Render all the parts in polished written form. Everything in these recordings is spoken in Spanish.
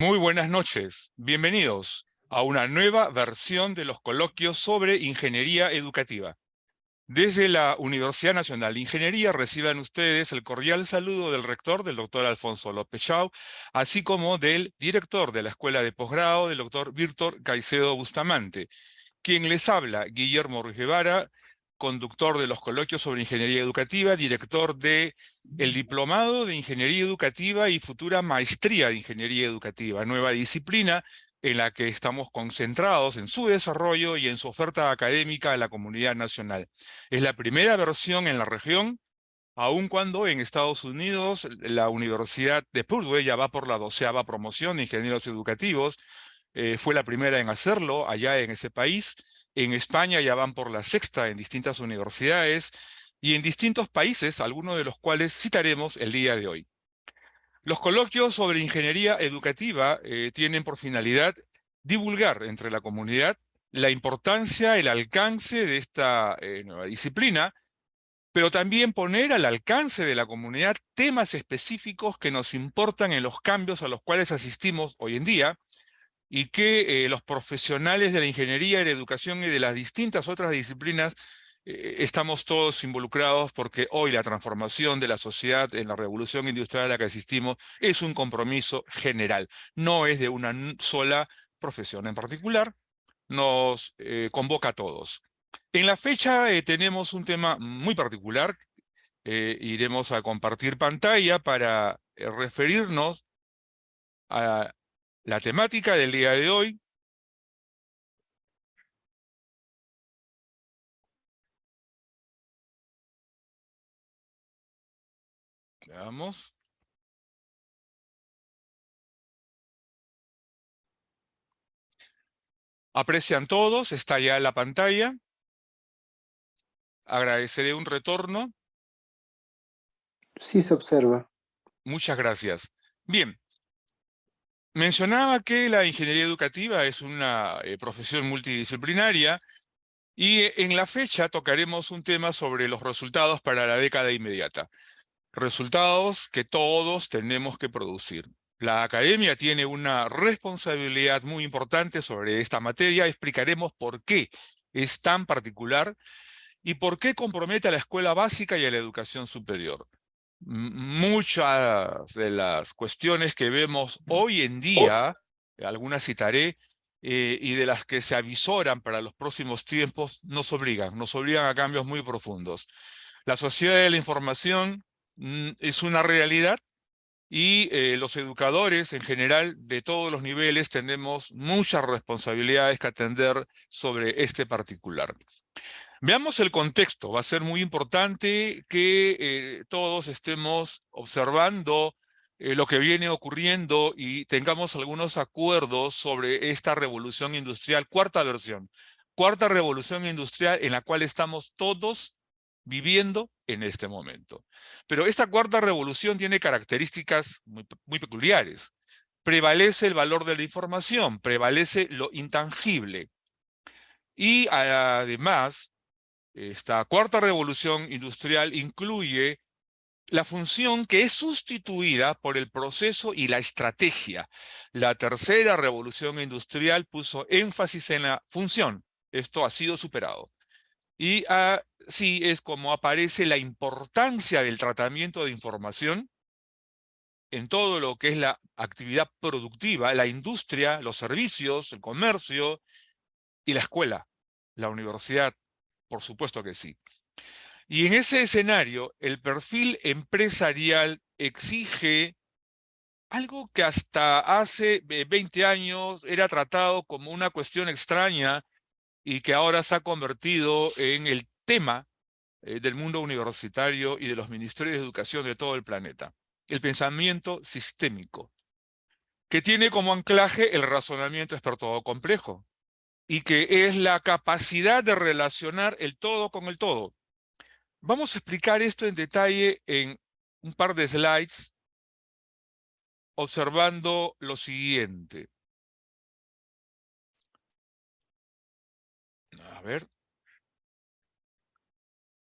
Muy buenas noches, bienvenidos a una nueva versión de los coloquios sobre ingeniería educativa. Desde la Universidad Nacional de Ingeniería reciban ustedes el cordial saludo del rector, del doctor Alfonso López Chau, así como del director de la Escuela de Posgrado, del doctor Víctor Caicedo Bustamante. Quien les habla, Guillermo Ruiz Guevara, conductor de los coloquios sobre ingeniería educativa, director de el Diplomado de Ingeniería Educativa y futura Maestría de Ingeniería Educativa, nueva disciplina en la que estamos concentrados en su desarrollo y en su oferta académica a la comunidad nacional. Es la primera versión en la región, aun cuando en Estados Unidos la Universidad de Purdue ya va por la 12ª promoción de ingenieros educativos. Fue la primera en hacerlo allá en ese país. En España ya van por la 6ª en distintas universidades y en distintos países, algunos de los cuales citaremos el día de hoy. Los coloquios sobre ingeniería educativa tienen por finalidad divulgar entre la comunidad la importancia, el alcance de esta nueva disciplina, pero también poner al alcance de la comunidad temas específicos que nos importan en los cambios a los cuales asistimos hoy en día, y que los profesionales de la ingeniería y la educación y de las distintas otras disciplinas estamos todos involucrados, porque hoy la transformación de la sociedad en la revolución industrial a la que asistimos es un compromiso general, no es de una sola profesión en particular, nos convoca a todos. En la fecha tenemos un tema muy particular. Iremos a compartir pantalla para referirnos a la temática del día de hoy. Veamos. Aprecian todos, está ya en la pantalla. Agradeceré un retorno. Sí se observa. Muchas gracias. Bien, mencionaba que la ingeniería educativa es una profesión multidisciplinaria y en la fecha tocaremos un tema sobre los resultados para la década inmediata. Resultados que todos tenemos que producir. La academia tiene una responsabilidad muy importante sobre esta materia. Explicaremos por qué es tan particular y por qué compromete a la escuela básica y a la educación superior. Muchas de las cuestiones que vemos hoy en día, algunas citaré, y de las que se avisoran para los próximos tiempos, nos obligan a cambios muy profundos. La sociedad de la información es una realidad y los educadores en general de todos los niveles tenemos muchas responsabilidades que atender sobre este particular. Veamos el contexto. Va a ser muy importante que todos estemos observando lo que viene ocurriendo y tengamos algunos acuerdos sobre esta revolución industrial, cuarta versión, cuarta revolución industrial en la cual estamos todos viviendo en este momento. Pero esta cuarta revolución tiene características muy peculiares. Prevalece el valor de la información, prevalece lo intangible. Y además, esta cuarta revolución industrial incluye la función que es sustituida por el proceso y la estrategia. La tercera revolución industrial puso énfasis en la función. Esto ha sido superado. Y así es como aparece la importancia del tratamiento de información en todo lo que es la actividad productiva, la industria, los servicios, el comercio y la escuela, la universidad, por supuesto que sí. Y en ese escenario, el perfil empresarial exige algo que hasta hace 20 años era tratado como una cuestión extraña y que ahora se ha convertido en el tema del mundo universitario y de los ministerios de educación de todo el planeta. El pensamiento sistémico, que tiene como anclaje el razonamiento experto complejo y que es la capacidad de relacionar el todo con el todo. Vamos a explicar esto en detalle en un par de slides, observando lo siguiente. A ver.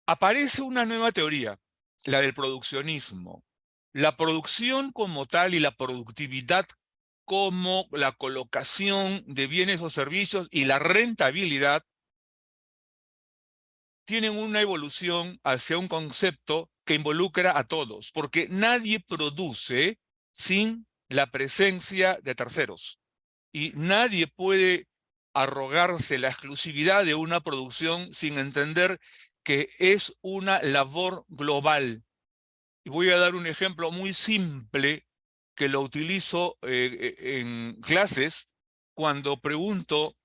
Aparece una nueva teoría, la del produccionismo. La producción como tal y la productividad como la colocación de bienes o servicios y la rentabilidad tienen una evolución hacia un concepto que involucra a todos, porque nadie produce sin la presencia de terceros y nadie puede arrogarse la exclusividad de una producción sin entender que es una labor global. Y voy a dar un ejemplo muy simple que lo utilizo en clases cuando pregunto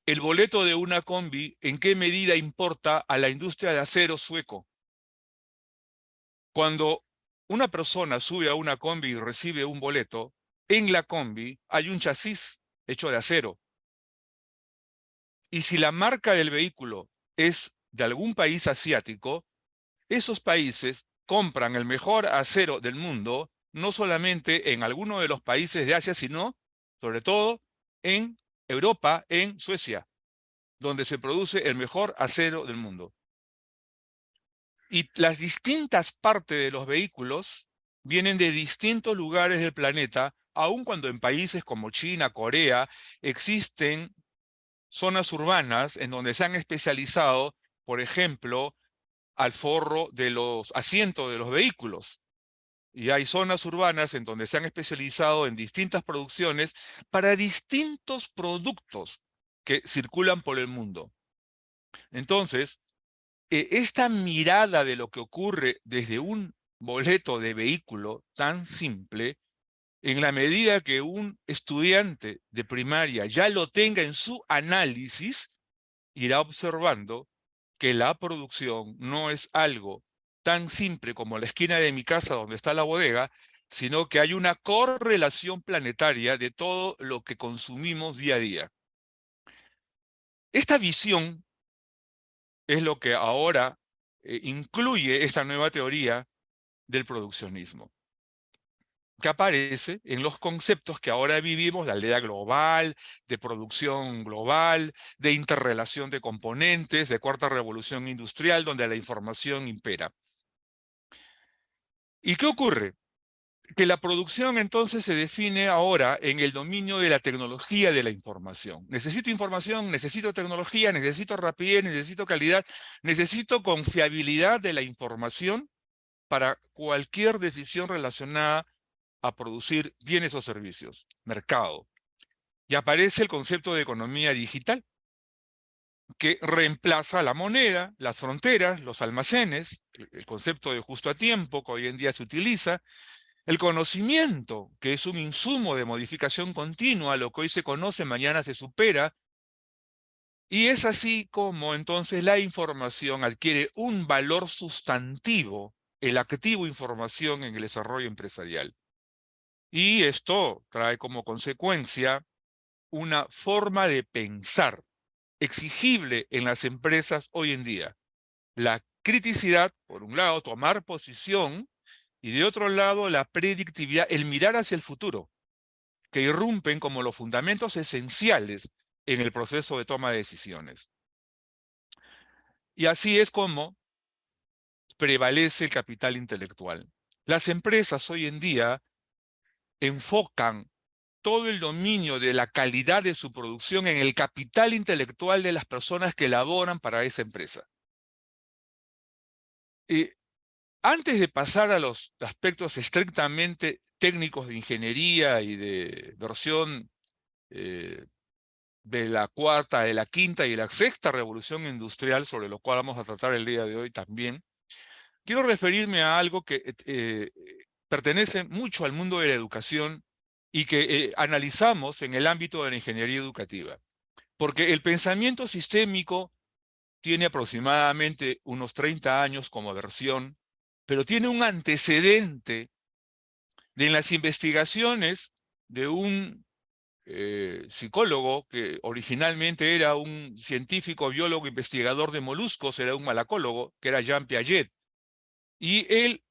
el boleto de una combi, ¿en qué medida importa a la industria de acero sueco? Cuando una persona sube a una combi y recibe un boleto, en la combi hay un chasis hecho de acero. Y si la marca del vehículo es de algún país asiático, esos países compran el mejor acero del mundo, no solamente en alguno de los países de Asia, sino sobre todo en Europa, en Suecia, donde se produce el mejor acero del mundo. Y las distintas partes de los vehículos vienen de distintos lugares del planeta, aun cuando en países como China, Corea, existen zonas urbanas en donde se han especializado, por ejemplo, al forro de los asientos de los vehículos. Y hay zonas urbanas en donde se han especializado en distintas producciones para distintos productos que circulan por el mundo. Entonces, esta mirada de lo que ocurre desde un boleto de vehículo tan simple, en la medida que un estudiante de primaria ya lo tenga en su análisis, irá observando que la producción no es algo tan simple como la esquina de mi casa donde está la bodega, sino que hay una correlación planetaria de todo lo que consumimos día a día. Esta visión es lo que ahora incluye esta nueva teoría del produccionismo, que aparece en los conceptos que ahora vivimos, de aldea global, de producción global, de interrelación de componentes, de cuarta revolución industrial, donde la información impera. ¿Y qué ocurre? Que la producción entonces se define ahora en el dominio de la tecnología de la información. Necesito información, necesito tecnología, necesito rapidez, necesito calidad, necesito confiabilidad de la información para cualquier decisión relacionada a producir bienes o servicios, mercado. Y aparece el concepto de economía digital, que reemplaza la moneda, las fronteras, los almacenes, el concepto de justo a tiempo que hoy en día se utiliza, el conocimiento, que es un insumo de modificación continua, lo que hoy se conoce, mañana se supera, y es así como entonces la información adquiere un valor sustantivo, el activo información en el desarrollo empresarial. Y esto trae como consecuencia una forma de pensar exigible en las empresas hoy en día. La criticidad, por un lado, tomar posición, y de otro lado, la predictividad, el mirar hacia el futuro, que irrumpen como los fundamentos esenciales en el proceso de toma de decisiones. Y así es como prevalece el capital intelectual. Las empresas hoy en día enfocan todo el dominio de la calidad de su producción en el capital intelectual de las personas que laboran para esa empresa. Y antes de pasar a los aspectos estrictamente técnicos de ingeniería y de versión de la cuarta, de la quinta y de la sexta revolución industrial, sobre lo cual vamos a tratar el día de hoy también, quiero referirme a algo que pertenece mucho al mundo de la educación y que analizamos en el ámbito de la ingeniería educativa. Porque el pensamiento sistémico tiene aproximadamente unos 30 años como versión, pero tiene un antecedente de las investigaciones de un psicólogo que originalmente era un científico, biólogo, investigador de moluscos, era un malacólogo, que era Jean Piaget. Y él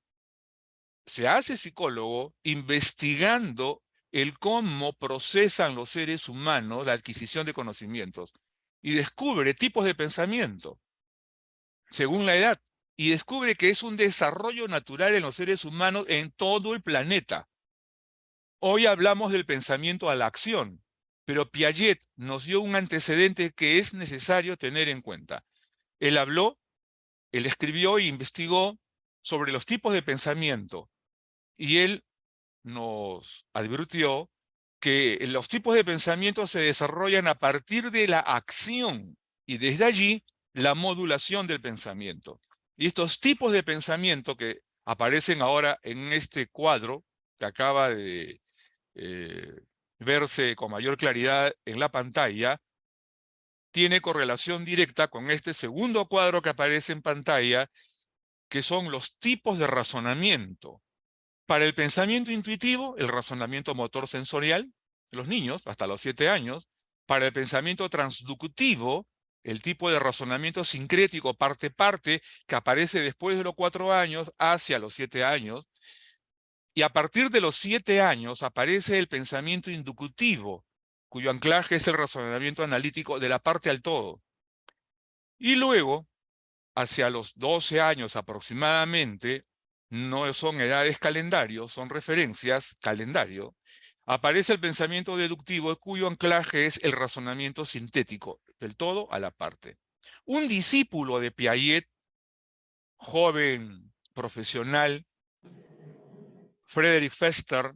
se hace psicólogo investigando el cómo procesan los seres humanos la adquisición de conocimientos y descubre tipos de pensamiento según la edad y descubre que es un desarrollo natural en los seres humanos en todo el planeta. Hoy hablamos del pensamiento a la acción, pero Piaget nos dio un antecedente que es necesario tener en cuenta. Él escribió e investigó sobre los tipos de pensamiento, y él nos advirtió que los tipos de pensamiento se desarrollan a partir de la acción, y desde allí la modulación del pensamiento. Y estos tipos de pensamiento que aparecen ahora en este cuadro, que acaba de verse con mayor claridad en la pantalla, tiene correlación directa con este segundo cuadro que aparece en pantalla, que son los tipos de razonamiento. Para el pensamiento intuitivo, el razonamiento motor sensorial, los niños, hasta los 7 años. Para el pensamiento transductivo, el tipo de razonamiento sincrético parte-parte, que aparece después de los 4 años hacia los 7 años. Y a partir de los 7 años aparece el pensamiento inductivo, cuyo anclaje es el razonamiento analítico de la parte al todo. Y luego, hacia los 12 años aproximadamente, no son edades calendario, son referencias calendario, aparece el pensamiento deductivo, cuyo anclaje es el razonamiento sintético, del todo a la parte. Un discípulo de Piaget, joven profesional, Frederick Fester,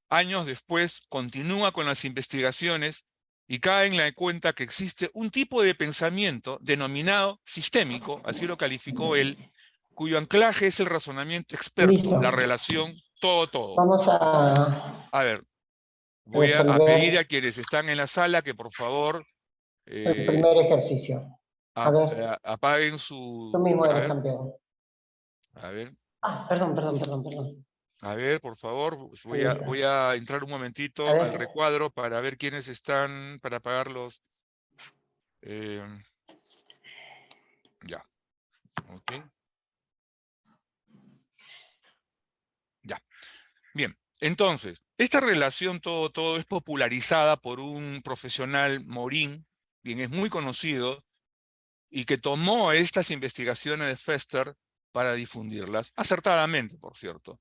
años después continúa con las investigaciones y cae en la cuenta que existe un tipo de pensamiento denominado sistémico, así lo calificó él, cuyo anclaje es el razonamiento experto, Listo. la relación todo. Vamos a A ver, voy a pedir resolver a quienes están en la sala que por favor el eh, primer ejercicio. A ver, apaguen tú su... mismo A eres ver, campeón. a ver, Perdón. a ver, por favor, pues Ahí está. voy a entrar un A momentito al ver, recuadro para ver quiénes están, para apagarlos. Ya, ok, ya. Bien, entonces, esta relación todo es popularizada por un profesional, Morin, quien es muy conocido, y que tomó estas investigaciones de Fester para difundirlas, acertadamente, por cierto.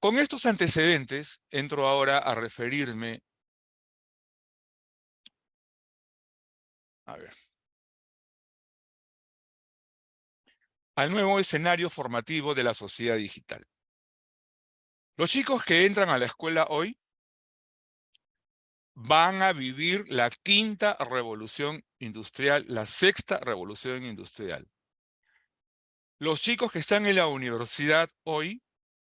Con estos antecedentes, entro ahora a referirme, a ver, al nuevo escenario formativo de la sociedad digital. Los chicos que entran a la escuela hoy van a vivir la quinta revolución industrial, la sexta revolución industrial. Los chicos que están en la universidad hoy,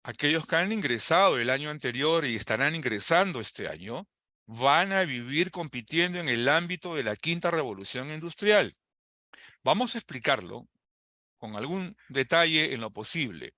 aquellos que han ingresado el año anterior y estarán ingresando este año, van a vivir compitiendo en el ámbito de la quinta revolución industrial. Vamos a explicarlo con algún detalle en lo posible.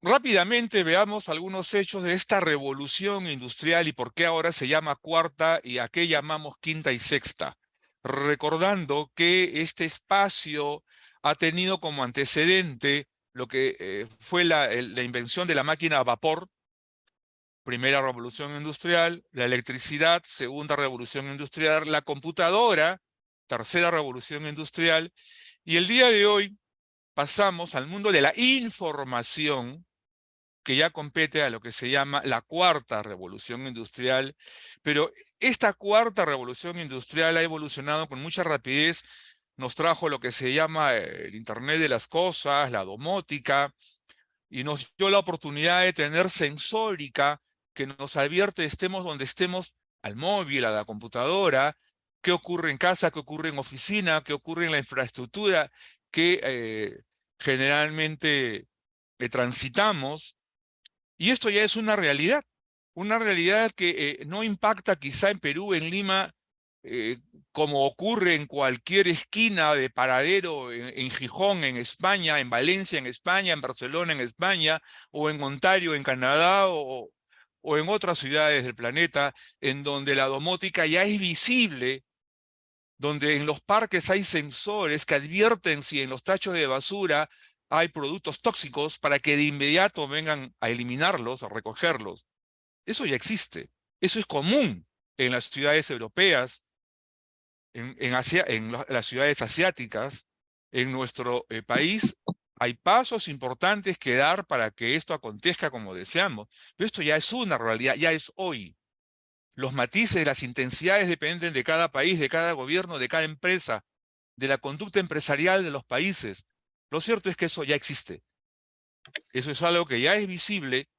Rápidamente veamos algunos hechos de esta revolución industrial y por qué ahora se llama cuarta y a qué llamamos quinta y sexta. Recordando que este espacio ha tenido como antecedente lo que fue la invención de la máquina a vapor, primera revolución industrial, la electricidad, segunda revolución industrial, la computadora, tercera revolución industrial, y el día de hoy pasamos al mundo de la información, que ya compete a lo que se llama la cuarta revolución industrial, pero esta cuarta revolución industrial ha evolucionado con mucha rapidez, nos trajo lo que se llama el Internet de las cosas, la domótica, y nos dio la oportunidad de tener sensórica que nos advierte, estemos donde estemos, al móvil, a la computadora, qué ocurre en casa, qué ocurre en oficina, qué ocurre en la infraestructura que generalmente transitamos. Y esto ya es una realidad que no impacta quizá en Perú, en Lima, eh, como ocurre en cualquier esquina de paradero, en Gijón, en España, en Valencia, en España, en Barcelona, en España, o en Ontario, en Canadá, o en otras ciudades del planeta, en donde la domótica ya es visible, donde en los parques hay sensores que advierten si en los tachos de basura hay productos tóxicos para que de inmediato vengan a eliminarlos, a recogerlos. Eso ya existe. Eso es común en las ciudades europeas, en las ciudades asiáticas, en nuestro país. Hay pasos importantes que dar para que esto acontezca como deseamos, pero esto ya es una realidad, ya es hoy. Los matices, las intensidades dependen de cada país, de cada gobierno, de cada empresa, de la conducta empresarial de los países. Lo cierto es que eso ya existe. Eso es algo que ya es visible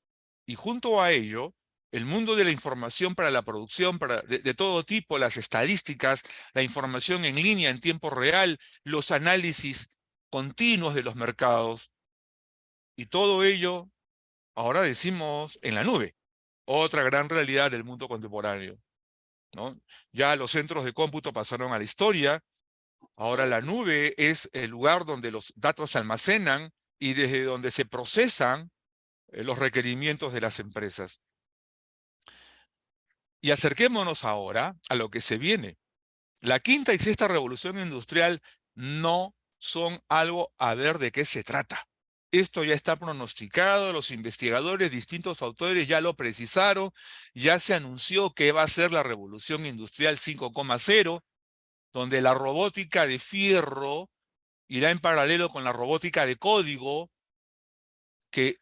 y junto a ello, el mundo de la información para la producción de todo tipo, las estadísticas, la información en línea en tiempo real, los análisis continuos de los mercados y todo ello, ahora decimos en la nube, otra gran realidad del mundo contemporáneo, ¿no? Ya los centros de cómputo pasaron a la historia, ahora la nube es el lugar donde los datos se almacenan y desde donde se procesan los requerimientos de las empresas. Y acerquémonos ahora a lo que se viene. La quinta y sexta revolución industrial no son algo a ver de qué se trata. Esto ya está pronosticado, los investigadores, distintos autores ya lo precisaron, ya se anunció que va a ser la revolución industrial 5,0, donde la robótica de fierro irá en paralelo con la robótica de código, que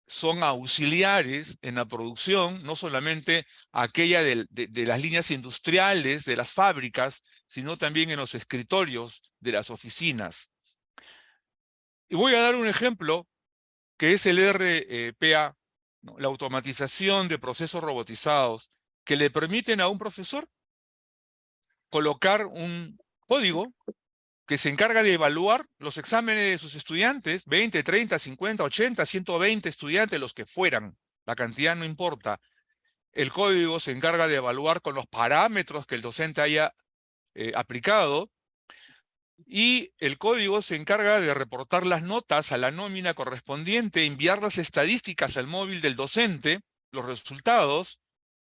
son auxiliares en la producción, no solamente aquella de las líneas industriales, de las fábricas, sino también en los escritorios de las oficinas. Y voy a dar un ejemplo que es el RPA, ¿no? La automatización de procesos robotizados que le permiten a un profesor colocar un código que se encarga de evaluar los exámenes de sus estudiantes, 20, 30, 50, 80, 120 estudiantes, los que fueran, la cantidad no importa. El código se encarga de evaluar con los parámetros que el docente haya aplicado, y el código se encarga de reportar las notas a la nómina correspondiente, enviar las estadísticas al móvil del docente, los resultados,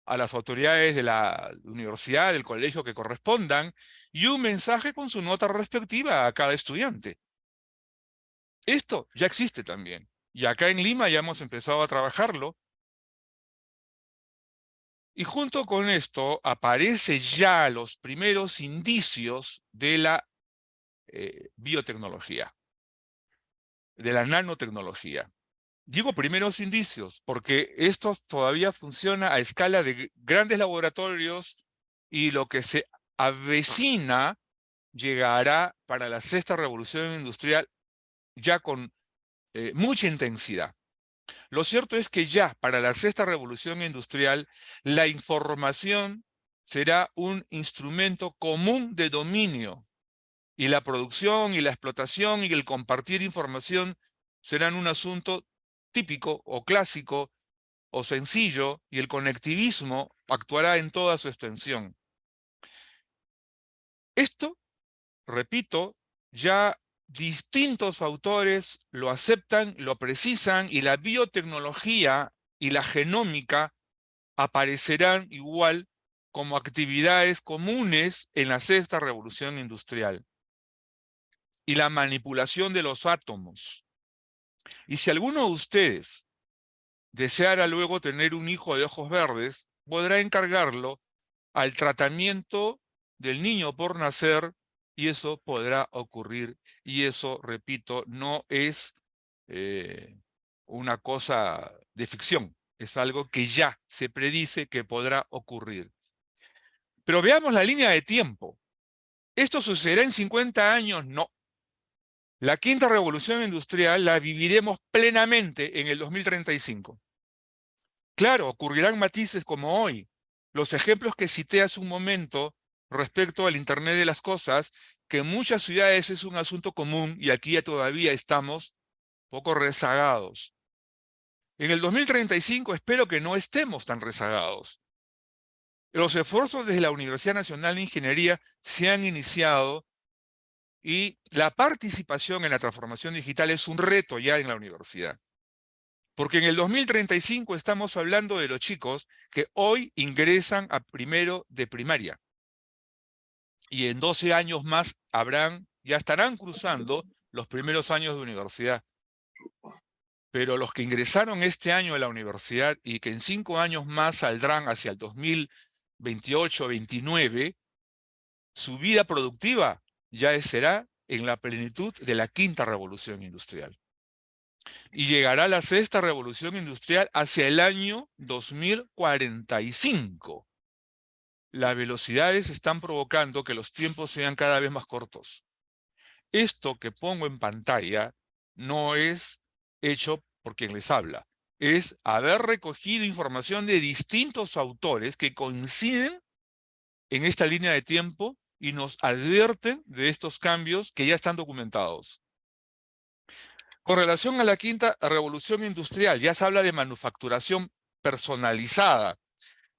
a las autoridades de la universidad, del colegio que correspondan, y un mensaje con su nota respectiva a cada estudiante. Esto ya existe también. Y acá en Lima ya hemos empezado a trabajarlo. Y junto con esto aparecen ya los primeros indicios de la biotecnología, de la nanotecnología. Digo primeros indicios porque esto todavía funciona a escala de grandes laboratorios y lo que se avecina llegará para la sexta revolución industrial ya con mucha intensidad. Lo cierto es que ya para la sexta revolución industrial la información será un instrumento común de dominio y la producción y la explotación y el compartir información serán un asunto típico o clásico o sencillo, y el conectivismo actuará en toda su extensión. Esto, repito, ya distintos autores lo aceptan, lo precisan, y la biotecnología y la genómica aparecerán igual como actividades comunes en la sexta revolución industrial. Y la manipulación de los átomos. Y si alguno de ustedes deseara luego tener un hijo de ojos verdes, podrá encargarlo al tratamiento del niño por nacer, y eso podrá ocurrir. Y eso, repito, no es una cosa de ficción, es algo que ya se predice que podrá ocurrir. Pero veamos la línea de tiempo. ¿Esto sucederá en 50 años? No. La quinta revolución industrial la viviremos plenamente en el 2035. Claro, ocurrirán matices como hoy. Los ejemplos que cité hace un momento respecto al Internet de las cosas, que en muchas ciudades es un asunto común y aquí ya todavía estamos poco rezagados. En el 2035 espero que no estemos tan rezagados. Los esfuerzos desde la Universidad Nacional de Ingeniería se han iniciado y la participación en la transformación digital es un reto ya en la universidad. Porque en el 2035 estamos hablando de los chicos que hoy ingresan a primero de primaria. Y en 12 años más ya estarán cruzando los primeros años de universidad. Pero los que ingresaron este año a la universidad y que en 5 años más saldrán hacia el 2028-29, su vida productiva ya será en la plenitud de la quinta revolución industrial. Y llegará la sexta revolución industrial hacia el año 2045. Las velocidades están provocando que los tiempos sean cada vez más cortos. Esto que pongo en pantalla no es hecho por quien les habla. Es haber recogido información de distintos autores que coinciden en esta línea de tiempo y nos advierten de estos cambios que ya están documentados. Con relación a la quinta revolución industrial, ya se habla de manufacturación personalizada,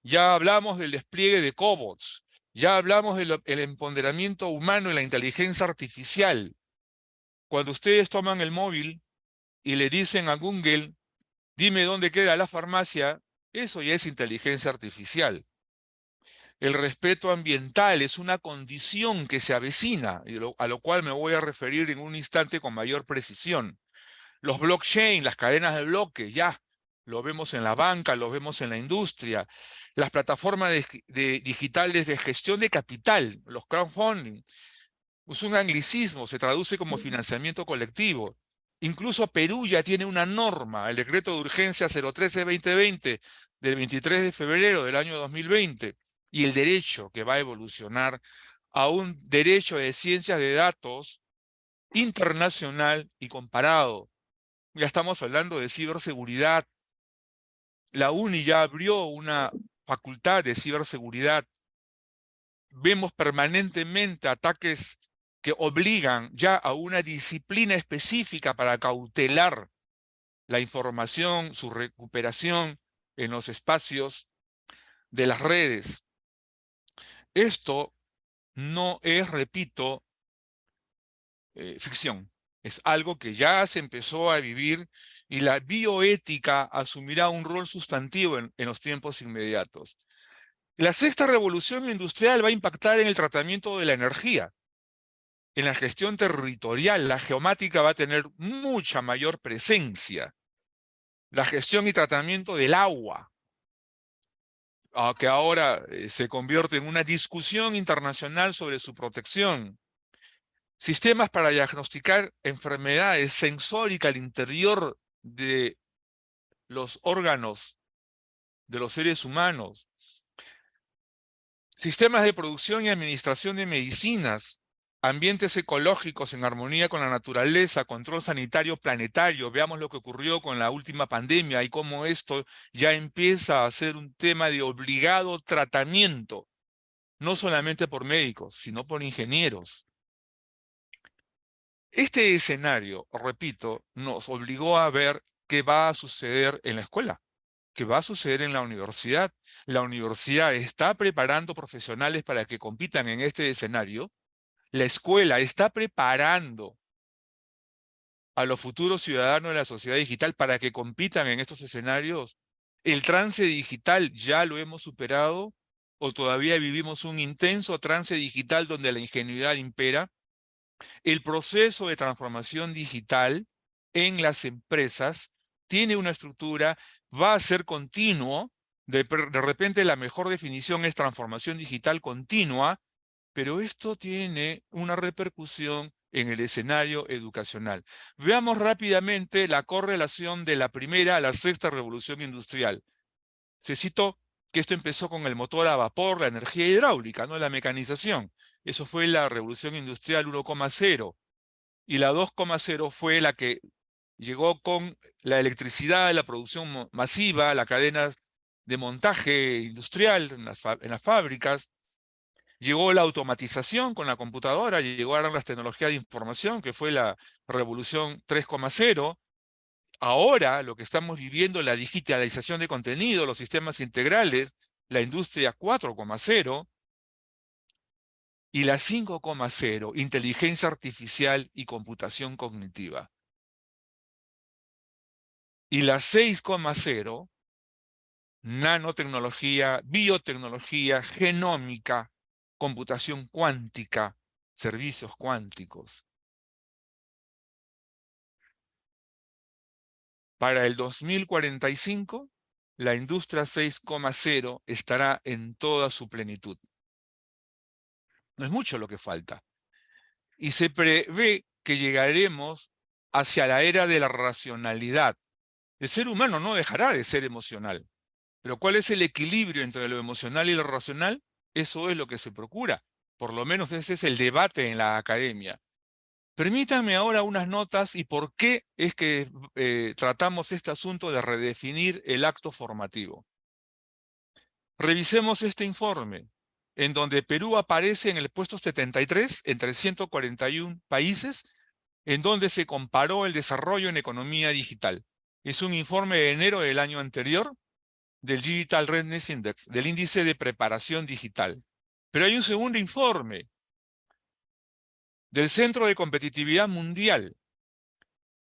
ya hablamos del despliegue de cobots, ya hablamos del empoderamiento humano y la inteligencia artificial. Cuando ustedes toman el móvil y le dicen a Google, dime dónde queda la farmacia, eso ya es inteligencia artificial. El respeto ambiental es una condición que se avecina, a lo cual me voy a referir en un instante con mayor precisión. Los blockchain, las cadenas de bloques, ya lo vemos en la banca, lo vemos en la industria. Las plataformas digitales de gestión de capital, los crowdfunding, es un anglicismo, se traduce como financiamiento colectivo. Incluso Perú ya tiene una norma, el decreto de urgencia 013-2020 del 23 de febrero del año 2020, y el derecho que va a evolucionar a un derecho de ciencias de datos internacional y comparado. Ya estamos hablando de ciberseguridad. La UNI ya abrió una facultad de ciberseguridad. Vemos permanentemente ataques que obligan ya a una disciplina específica para cautelar la información, su recuperación en los espacios de las redes. Esto no es, repito, ficción. Es algo que ya se empezó a vivir y la bioética asumirá un rol sustantivo en los tiempos inmediatos. La sexta revolución industrial va a impactar en el tratamiento de la energía. En la gestión territorial, la geomática va a tener mucha mayor presencia. La gestión y tratamiento del agua, que ahora se convierte en una discusión internacional sobre su protección. Sistemas para diagnosticar enfermedades sensóricas al interior de los órganos de los seres humanos. Sistemas de producción y administración de medicinas, ambientes ecológicos en armonía con la naturaleza, control sanitario planetario. Veamos lo que ocurrió con la última pandemia y cómo esto ya empieza a ser un tema de obligado tratamiento, no solamente por médicos, sino por ingenieros. Este escenario, repito, nos obligó a ver qué va a suceder en la escuela, qué va a suceder en la universidad. La universidad está preparando profesionales para que compitan en este escenario. La escuela está preparando a los futuros ciudadanos de la sociedad digital para que compitan en estos escenarios. ¿El trance digital ya lo hemos superado o todavía vivimos un intenso trance digital donde la ingenuidad impera? El proceso de transformación digital en las empresas tiene una estructura, va a ser continuo. De repente la mejor definición es transformación digital continua, pero esto tiene una repercusión en el escenario educacional. Veamos rápidamente la correlación de la primera a la sexta revolución industrial. Se citó que esto empezó con el motor a vapor, la energía hidráulica, no la mecanización. Eso fue la revolución industrial 1,0. Y la 2,0 fue la que llegó con la electricidad, la producción masiva, las cadenas de montaje industrial en las fábricas. Llegó la automatización con la computadora, llegaron las tecnologías de información, que fue la revolución 3,0. Ahora lo que estamos viviendo, la digitalización de contenido, los sistemas integrales, la industria 4,0. Y la 5,0, inteligencia artificial y computación cognitiva. Y la 6,0, nanotecnología, biotecnología, genómica, computación cuántica, servicios cuánticos. Para el 2045, la industria 6,0 estará en toda su plenitud. No es mucho lo que falta. Y se prevé que llegaremos hacia la era de la racionalidad. El ser humano no dejará de ser emocional. Pero ¿cuál es el equilibrio entre lo emocional y lo racional? Eso es lo que se procura. Por lo menos ese es el debate en la academia. Permítanme ahora unas notas y por qué es que tratamos este asunto de redefinir el acto formativo. Revisemos este informe, en donde Perú aparece en el puesto 73 entre 141 países, en donde se comparó el desarrollo en economía digital. Es un informe de enero del año anterior, del Digital Readiness Index, del índice de preparación digital. Pero hay un segundo informe del Centro de Competitividad Mundial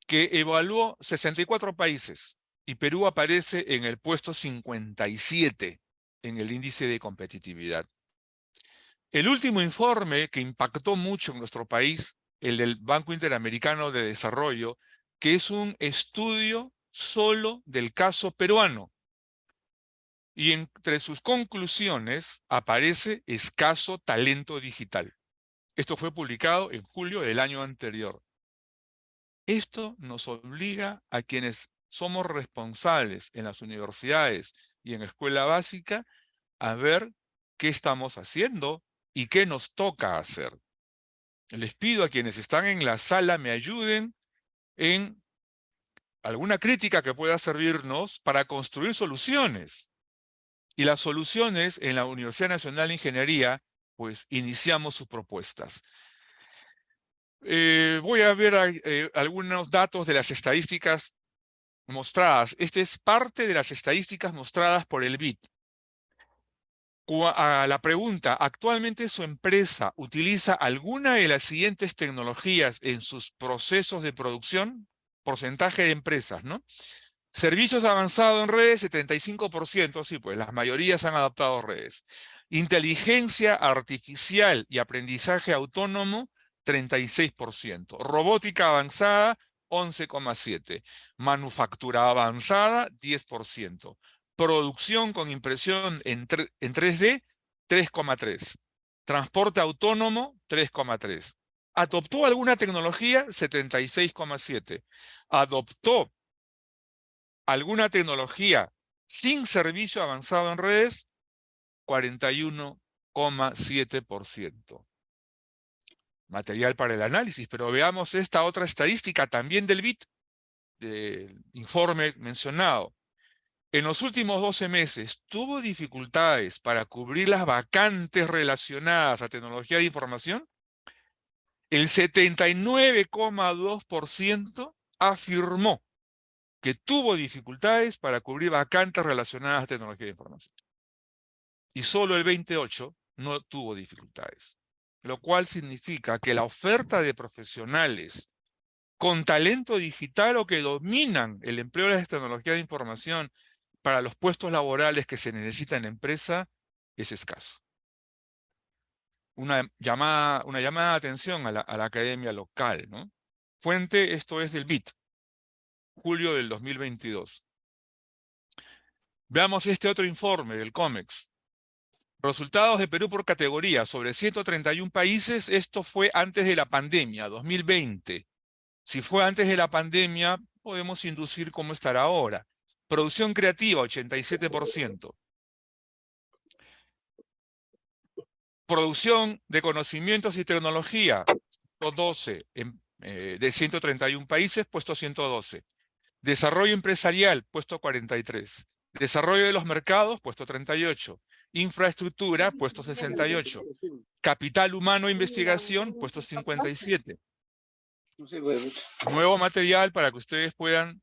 que evaluó 64 países y Perú aparece en el puesto 57 en el índice de competitividad. El último informe que impactó mucho en nuestro país, el del Banco Interamericano de Desarrollo, que es un estudio solo del caso peruano. Y entre sus conclusiones aparece escaso talento digital. Esto fue publicado en julio del año anterior. Esto nos obliga a quienes somos responsables en las universidades y en escuela básica a ver qué estamos haciendo y qué nos toca hacer. Les pido a quienes están en la sala me ayuden en alguna crítica que pueda servirnos para construir soluciones. Y las soluciones en la Universidad Nacional de Ingeniería, pues iniciamos sus propuestas. Voy a ver algunos datos de las estadísticas mostradas. Este es parte de las estadísticas mostradas por el BID. A la pregunta, ¿actualmente su empresa utiliza alguna de las siguientes tecnologías en sus procesos de producción? Porcentaje de empresas, ¿no? Servicios avanzados en redes, 75%, sí, pues las mayorías han adoptado redes. Inteligencia artificial y aprendizaje autónomo, 36%. Robótica avanzada, 11,7%. Manufactura avanzada, 10%. Producción con impresión en 3D, 3,3%. Transporte autónomo, 3,3%. ¿Adoptó alguna tecnología? 76,7%. ¿Adoptó alguna tecnología sin servicio avanzado en redes? 41,7%. Material para el análisis, pero veamos esta otra estadística también del BID, del informe mencionado. En los últimos 12 meses, ¿tuvo dificultades para cubrir las vacantes relacionadas a tecnología de información? El 79,2% afirmó que tuvo dificultades para cubrir vacantes relacionadas a tecnología de información. Y solo el 28% no tuvo dificultades. Lo cual significa que la oferta de profesionales con talento digital o que dominan el empleo de las tecnologías de información para los puestos laborales que se necesitan en la empresa es escaso. Una llamada de atención a la academia local, ¿no? Fuente, esto es del BID, julio del 2022. Veamos este otro informe del COMEX. Resultados de Perú por categoría sobre 131 países. Esto fue antes de la pandemia, 2020. Si fue antes de la pandemia, podemos inducir cómo estará ahora. Producción creativa, 87%. Producción de conocimientos y tecnología, 12, de 131 países, puesto 112. Desarrollo empresarial, puesto 43. Desarrollo de los mercados, puesto 38. Infraestructura, puesto 68. Capital humano e investigación, puesto 57. Nuevo material para que ustedes puedan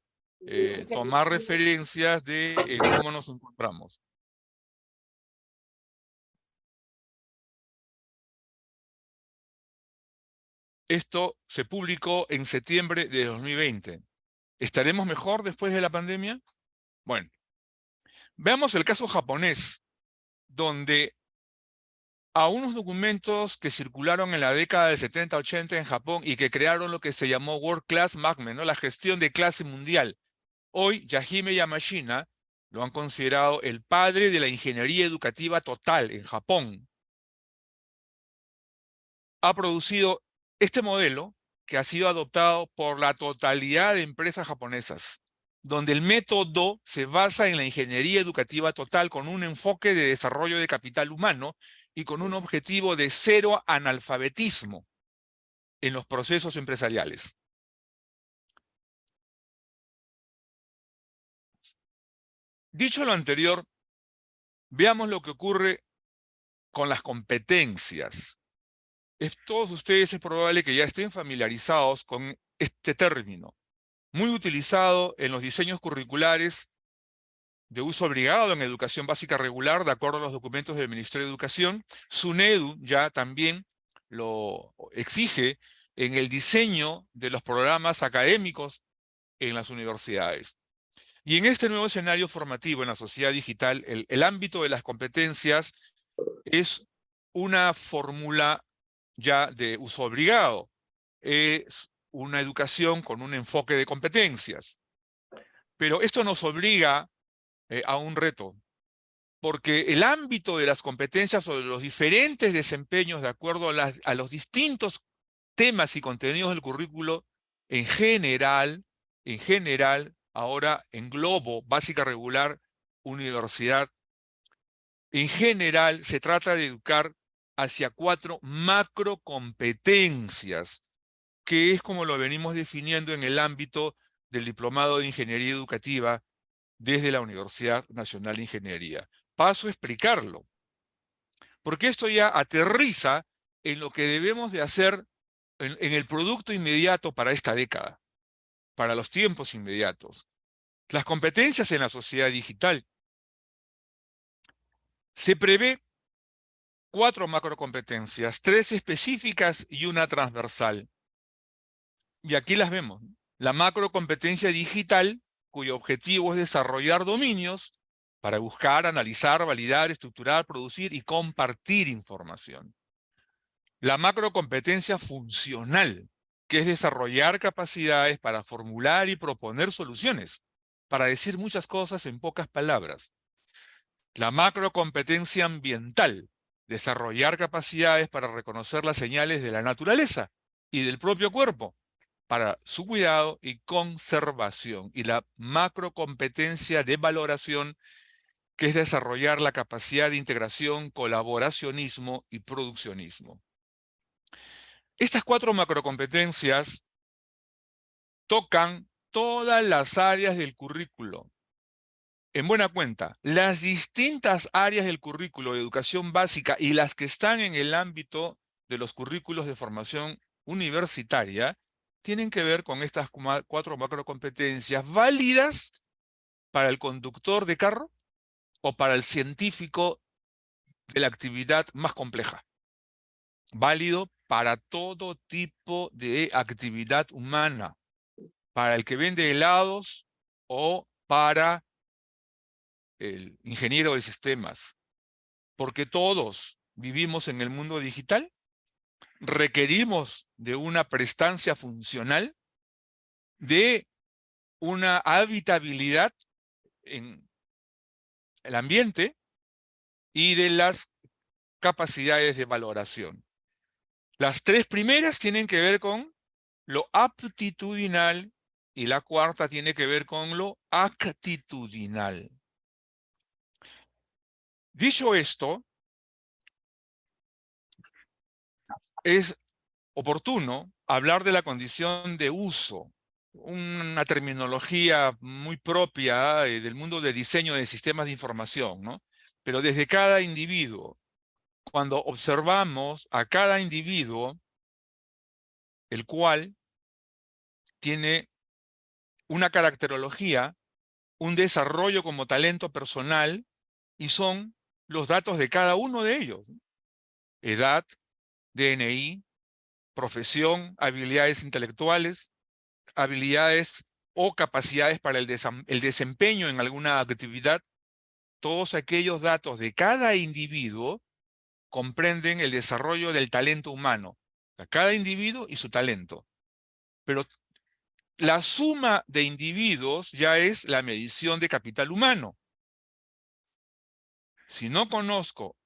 tomar referencias de cómo nos encontramos. Esto se publicó en septiembre de 2020. ¿Estaremos mejor después de la pandemia? Bueno, veamos el caso japonés, donde a unos documentos que circularon en la década del 70-80 en Japón y que crearon lo que se llamó World Class Management, ¿no? La gestión de clase mundial. Hoy, Yahime Yamashina lo han considerado el padre de la ingeniería educativa total en Japón. Ha producido este modelo que ha sido adoptado por la totalidad de empresas japonesas, donde el método se basa en la ingeniería educativa total con un enfoque de desarrollo de capital humano y con un objetivo de cero analfabetismo en los procesos empresariales. Dicho lo anterior, veamos lo que ocurre con las competencias. Todos ustedes es probable que ya estén familiarizados con este término, muy utilizado en los diseños curriculares de uso obligado en educación básica regular, de acuerdo a los documentos del Ministerio de Educación. SUNEDU ya también lo exige en el diseño de los programas académicos en las universidades. Y en este nuevo escenario formativo en la sociedad digital, el ámbito de las competencias es una fórmula ya de uso obligado. Es una educación con un enfoque de competencias. Pero esto nos obliga a un reto, porque el ámbito de las competencias o de los diferentes desempeños de acuerdo a los distintos temas y contenidos del currículo, en general, ahora englobo básica regular, universidad, en general se trata de educar hacia 4 macrocompetencias, que es como lo venimos definiendo en el ámbito del Diplomado de Ingeniería Educativa desde la Universidad Nacional de Ingeniería. Paso a explicarlo, porque esto ya aterriza en lo que debemos de hacer en el producto inmediato para esta década, para los tiempos inmediatos. Las competencias en la sociedad digital. Se prevé 4 macrocompetencias, 3 específicas y una transversal. Y aquí las vemos. La macrocompetencia digital, cuyo objetivo es desarrollar dominios para buscar, analizar, validar, estructurar, producir y compartir información. La macrocompetencia funcional, que es desarrollar capacidades para formular y proponer soluciones, para decir muchas cosas en pocas palabras. La macrocompetencia ambiental, desarrollar capacidades para reconocer las señales de la naturaleza y del propio cuerpo, para su cuidado y conservación. Y la macrocompetencia de valoración, que es desarrollar la capacidad de integración, colaboracionismo y produccionismo. Estas 4 macrocompetencias tocan todas las áreas del currículo. En buena cuenta, las distintas áreas del currículo de educación básica y las que están en el ámbito de los currículos de formación universitaria tienen que ver con estas 4 macrocompetencias válidas para el conductor de carro o para el científico de la actividad más compleja. Válido para todo tipo de actividad humana, para el que vende helados o para el ingeniero de sistemas, porque todos vivimos en el mundo digital, requerimos de una prestancia funcional, de una habitabilidad en el ambiente y de las capacidades de valoración. Las 3 primeras tienen que ver con lo aptitudinal y la 4ª tiene que ver con lo actitudinal. Dicho esto, es oportuno hablar de la condición de uso, una terminología muy propia del mundo de diseño de sistemas de información, ¿no? Pero desde cada individuo, cuando observamos a cada individuo, el cual tiene una caracterología, un desarrollo como talento personal, y son los datos de cada uno de ellos. Edad, DNI, profesión, habilidades intelectuales, habilidades o capacidades para el desempeño en alguna actividad. Todos aquellos datos de cada individuo comprenden el desarrollo del talento humano. Cada individuo y su talento. Pero la suma de individuos ya es la medición de capital humano. Si no conozco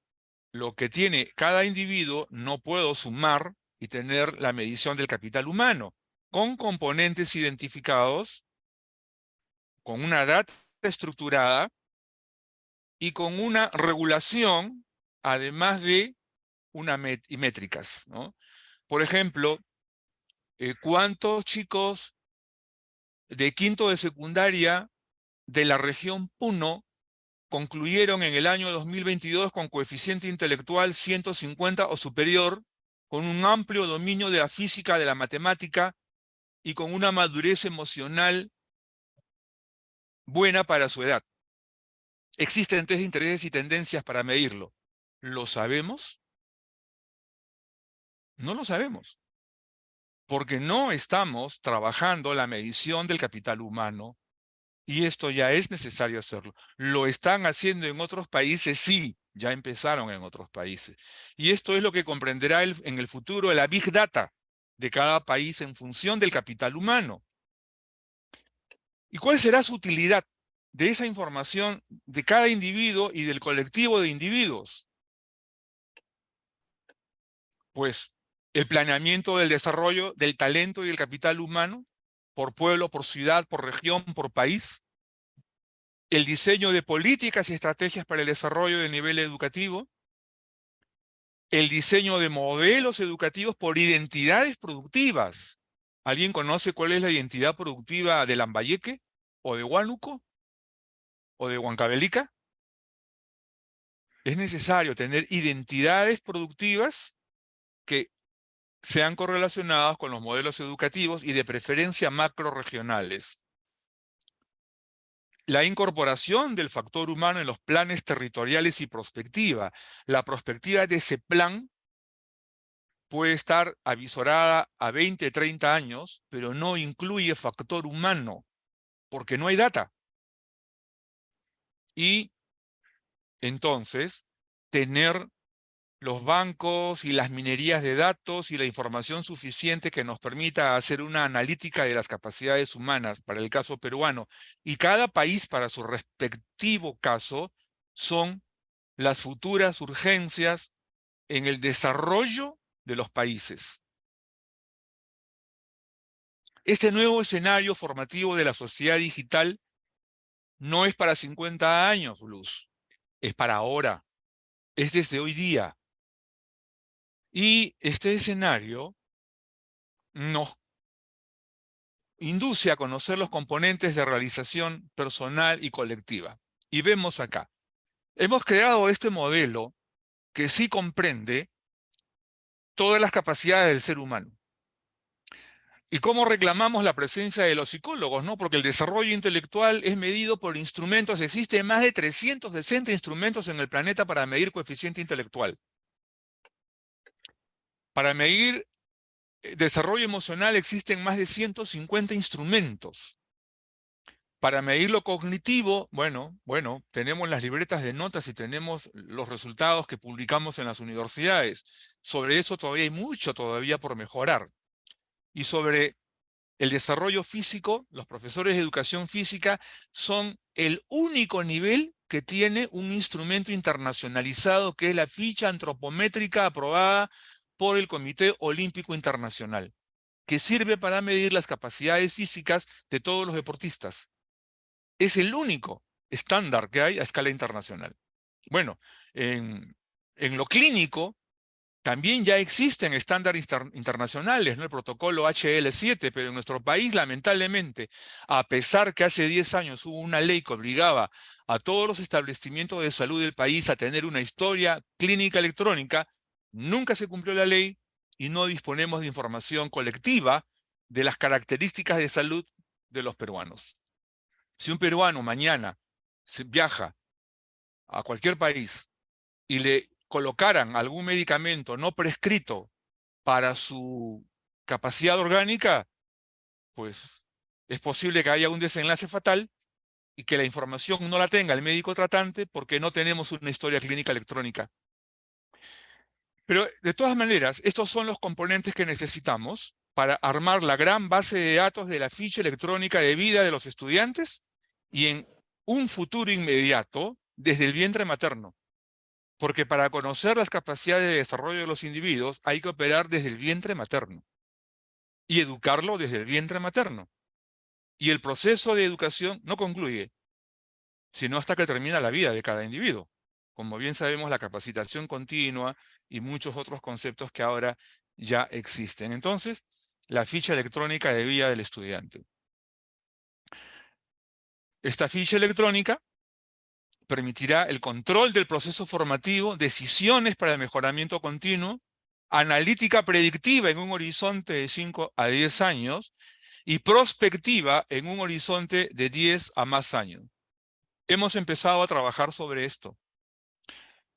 lo que tiene cada individuo, no puedo sumar y tener la medición del capital humano, con componentes identificados, con una data estructurada y con una regulación, además de y métricas, ¿no? Por ejemplo, ¿cuántos chicos de quinto de secundaria de la región Puno concluyeron en el año 2022 con coeficiente intelectual 150 o superior, con un amplio dominio de la física, de la matemática y con una madurez emocional buena para su edad? Existen test de intereses y tendencias para medirlo. ¿Lo sabemos? No lo sabemos, porque no estamos trabajando la medición del capital humano, y esto ya es necesario hacerlo. ¿Lo están haciendo en otros países? Sí, ya empezaron en otros países. Y esto es lo que comprenderá en el futuro la Big Data de cada país en función del capital humano. ¿Y cuál será su utilidad de esa información de cada individuo y del colectivo de individuos? Pues el planeamiento del desarrollo del talento y del capital humano, por pueblo, por ciudad, por región, por país. El diseño de políticas y estrategias para el desarrollo del nivel educativo. El diseño de modelos educativos por identidades productivas. ¿Alguien conoce cuál es la identidad productiva de Lambayeque, o de Huánuco, o de Huancavelica? Es necesario tener identidades productivas que sean correlacionadas con los modelos educativos y de preferencia macrorregionales. La incorporación del factor humano en los planes territoriales y prospectiva. La prospectiva de ese plan puede estar avisorada a 20, 30 años, pero no incluye factor humano, porque no hay data. Y entonces, tener los bancos y las minerías de datos y la información suficiente que nos permita hacer una analítica de las capacidades humanas para el caso peruano, y cada país para su respectivo caso, son las futuras urgencias en el desarrollo de los países. Este nuevo escenario formativo de la sociedad digital no es para 50 años, Luz, es para ahora, es desde hoy día. Y este escenario nos induce a conocer los componentes de realización personal y colectiva. Y vemos acá, hemos creado este modelo que sí comprende todas las capacidades del ser humano. ¿Y cómo reclamamos la presencia de los psicólogos, no? Porque el desarrollo intelectual es medido por instrumentos. Existen más de 360 instrumentos en el planeta para medir coeficiente intelectual. Para medir desarrollo emocional existen más de 150 instrumentos. Para medir lo cognitivo, bueno, tenemos las libretas de notas y tenemos los resultados que publicamos en las universidades. Sobre eso todavía hay mucho por mejorar. Y sobre el desarrollo físico, los profesores de educación física son el único nivel que tiene un instrumento internacionalizado, que es la ficha antropométrica aprobada por el Comité Olímpico Internacional, que sirve para medir las capacidades físicas de todos los deportistas. Es el único estándar que hay a escala internacional. Bueno, en lo clínico también ya existen estándares internacionales, ¿no? El protocolo HL7, pero en nuestro país, lamentablemente, a pesar que hace 10 años hubo una ley que obligaba a todos los establecimientos de salud del país a tener una historia clínica electrónica, nunca se cumplió la ley y no disponemos de información colectiva de las características de salud de los peruanos. Si un peruano mañana viaja a cualquier país y le colocaran algún medicamento no prescrito para su capacidad orgánica, pues es posible que haya un desenlace fatal y que la información no la tenga el médico tratante porque no tenemos una historia clínica electrónica. Pero de todas maneras, estos son los componentes que necesitamos para armar la gran base de datos de la ficha electrónica de vida de los estudiantes y en un futuro inmediato desde el vientre materno. Porque para conocer las capacidades de desarrollo de los individuos hay que operar desde el vientre materno y educarlo desde el vientre materno. Y el proceso de educación no concluye, sino hasta que termina la vida de cada individuo. Como bien sabemos, la capacitación continua y muchos otros conceptos que ahora ya existen. Entonces, la ficha electrónica de vida del estudiante. Esta ficha electrónica permitirá el control del proceso formativo, decisiones para el mejoramiento continuo, analítica predictiva en un horizonte de 5 a 10 años y prospectiva en un horizonte de 10 a más años. Hemos empezado a trabajar sobre esto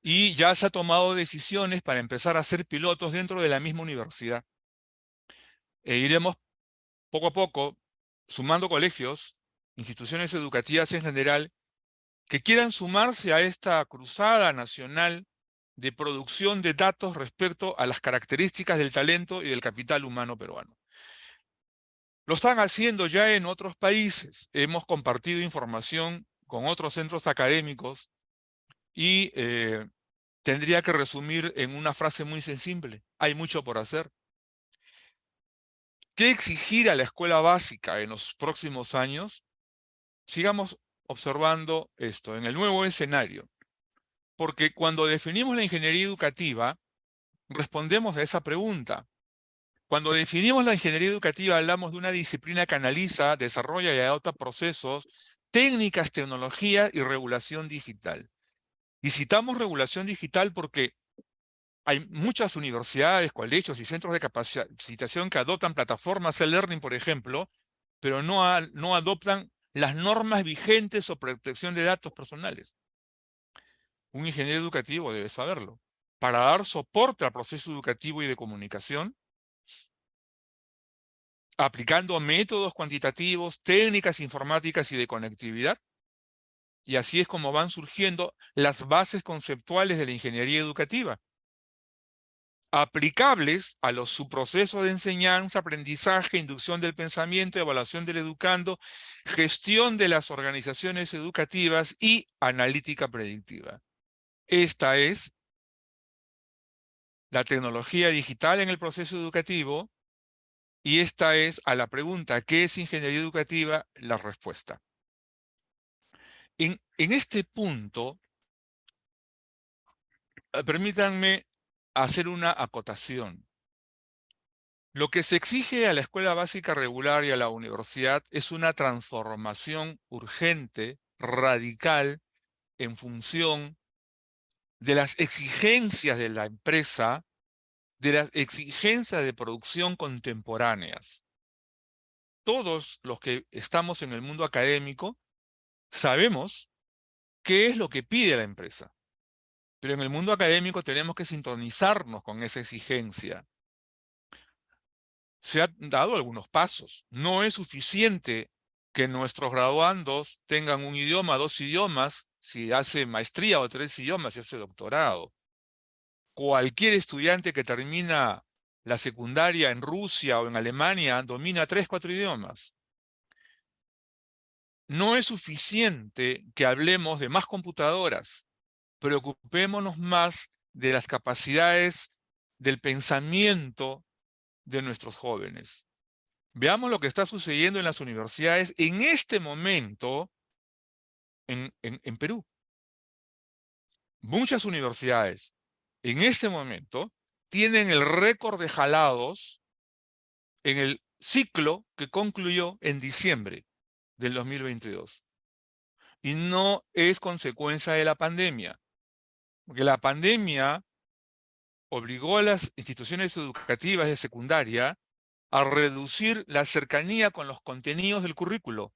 y ya se ha tomado decisiones para empezar a hacer pilotos dentro de la misma universidad. E iremos poco a poco sumando colegios, instituciones educativas en general, que quieran sumarse a esta cruzada nacional de producción de datos respecto a las características del talento y del capital humano peruano. Lo están haciendo ya en otros países. Hemos compartido información con otros centros académicos y tendría que resumir en una frase muy sensible. Hay mucho por hacer. ¿Qué exigir a la escuela básica en los próximos años? Sigamos observando esto en el nuevo escenario. Porque cuando definimos la ingeniería educativa, respondemos a esa pregunta. Cuando definimos la ingeniería educativa, hablamos de una disciplina que analiza, desarrolla y adopta procesos, técnicas, tecnología y regulación digital. Y citamos regulación digital porque hay muchas universidades, colegios y centros de capacitación que adoptan plataformas e-learning, por ejemplo, pero no adoptan las normas vigentes o protección de datos personales. Un ingeniero educativo debe saberlo. Para dar soporte al proceso educativo y de comunicación, aplicando métodos cuantitativos, técnicas informáticas y de conectividad, y así es como van surgiendo las bases conceptuales de la ingeniería educativa, aplicables a los subprocesos de enseñanza, aprendizaje, inducción del pensamiento, evaluación del educando, gestión de las organizaciones educativas y analítica predictiva. Esta es la tecnología digital en el proceso educativo y esta es a la pregunta ¿qué es ingeniería educativa? La respuesta. En este punto, permítanme hacer una acotación. Lo que se exige a la escuela básica regular y a la universidad es una transformación urgente, radical, en función de las exigencias de la empresa, de las exigencias de producción contemporáneas. Todos los que estamos en el mundo académico sabemos qué es lo que pide la empresa, pero en el mundo académico tenemos que sintonizarnos con esa exigencia. Se han dado algunos pasos. No es suficiente que nuestros graduandos tengan un idioma, 2 idiomas, si hace maestría o 3 idiomas, si hace doctorado. Cualquier estudiante que termina la secundaria en Rusia o en Alemania domina 3, 4 idiomas. No es suficiente que hablemos de más computadoras. Preocupémonos más de las capacidades del pensamiento de nuestros jóvenes. Veamos lo que está sucediendo en las universidades en este momento en Perú. Muchas universidades en este momento tienen el récord de jalados en el ciclo que concluyó en diciembre del 2022. Y no es consecuencia de la pandemia, porque la pandemia obligó a las instituciones educativas de secundaria a reducir la cercanía con los contenidos del currículo